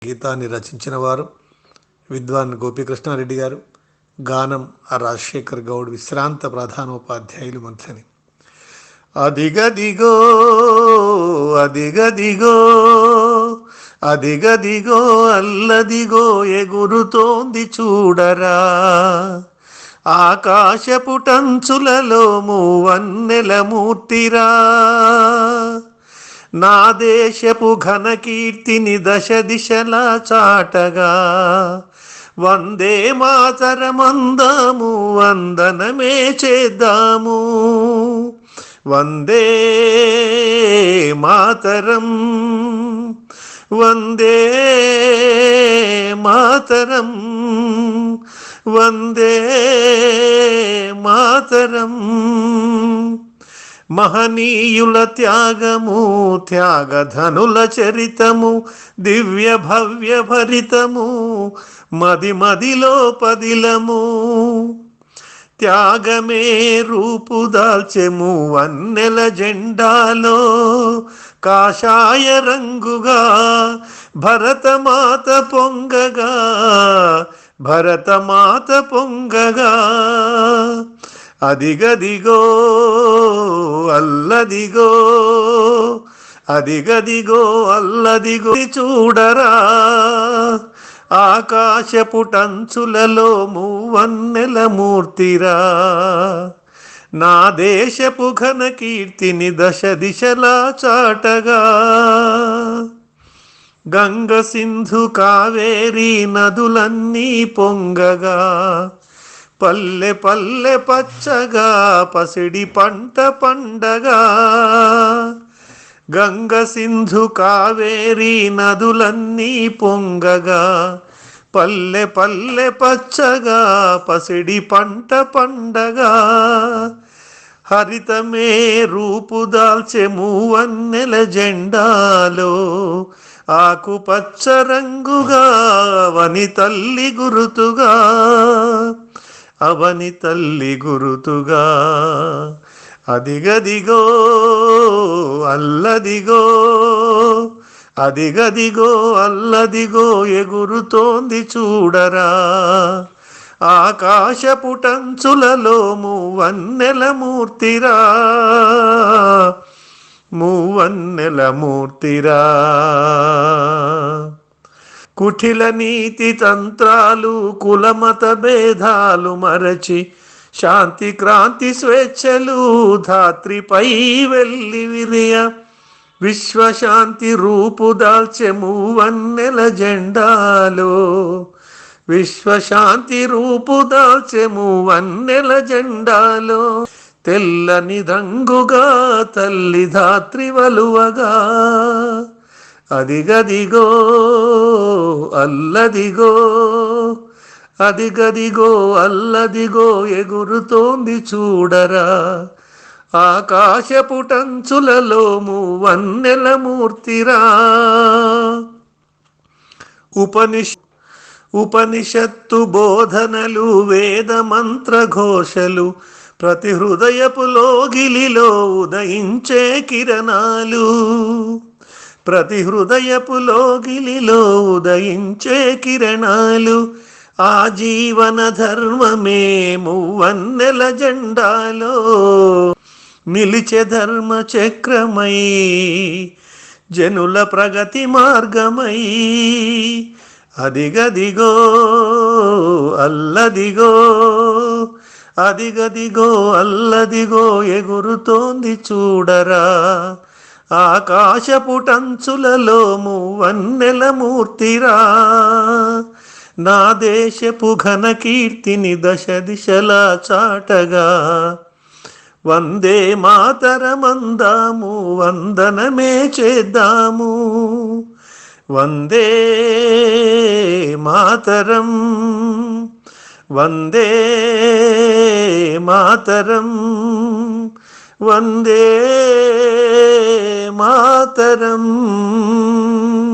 గీతాన్ని రచించిన వారు విద్వాన్ గోపీకృష్ణారెడ్డి గారు, గానం రాజశేఖర్ గౌడ్, విశ్రాంత ప్రధానోపాధ్యాయులు మంత్రిని. అదిగదిగో అదిగదిగో అదిగదిగో అల్లదిగో ఎగురుతోంది చూడరా, ఆకాశపుటంచులలో మూవన్నెల మూర్తిరా, నా దేశపు ఘన కీర్తిని దశ దిశలా చాటగా, వందే మాతరమందాము వందనమే చేద్దాము, వందే మాతరం వందే మాతరం వందే మాతరం. మహనీయుల త్యాగము, త్యాగధనుల చరితము, దివ్య భవ్య భరితము, మది మదిలో పదిలము, త్యాగమే రూపుదాల్చెము వన్నెల జెండాలో, కాషాయ రంగుగా భరతమాత పొంగగా, భరతమాత పొంగగా, అదిగదిగో అల్లదిగో అదిగదిగో అల్లదిగో చూడరా, ఆకాశపుటంచులలో మూవన్నెల మూర్తిరా, నా దేశపు ఘన కీర్తిని దశ దిశలా చాటగా, గంగ సింధు కావేరి నదులన్నీ పొంగగా, పల్లె పల్లె పచ్చగా పసిడి పంట పండగా, గంగ సింధు కావేరి నదులన్నీ పొంగగా, పల్లె పల్లె పచ్చగా పసిడి పంట పండగా, హరితమే రూపుదాల్చె మూవన్నెల జెండాలో, ఆకుపచ్చ రంగుగా అవని తల్లి గురుతుగా, అవని తల్లి గురుతుగా, అదిగదిగో అల్లదిగో అదిగదిగో అల్లదిగో ఎగురుతోంది చూడరా, ఆకాశపుటంచులలో మూవన్నెల మూర్తిరా, మూవన్నెల మూర్తిరా. కుటిల నీతి తంత్రాలు కులమత భేదాలు మరచి, శాంతి క్రాంతి స్వేచ్ఛలు ధాత్రిపై వెళ్ళి విరియ, విశ్వశాంతి రూపుదాల్చె మూవన్నెల జెండాలో, విశ్వశాంతి రూపుదాల్చె మూవన్నెల జెండాలో, తెల్లని రంగుగా తల్లి ధాత్రి వలువగా, అదిగదిగో అల్లదిగో అదిగదిగో అల్లదిగో ఎగురుతోంది చూడరా, ఆకాశపుటంచులలో మూవన్నెల మూర్తిరా, ఉపనిషత్తు బోధనలు వేద మంత్ర ఘోషలు, ప్రతి హృదయపు లోగిలిలో ఉదయించే కిరణాలు, ప్రతి హృదయపు లోగిలిలో ఉదయించే కిరణాలు, ఆ జీవన ధర్మమే మూవన్నెల జెండాలో, నిలిచే ధర్మ చక్రమై జనుల ప్రగతి మార్గమై, అదిగదిగో అల్లదిగో అదిగదిగో అల్లదిగో ఎగురుతోంది చూడరా, ఆకాశపుటంచులలో మూవన్నెల మూర్తిరా, నా దేశపు ఘన కీర్తిని దశ దిశలా చాటగా, వందే మాతరమందాము వందనమే చేద్దాము, వందే మాతరం వందే మాతరం వందే మాతరం.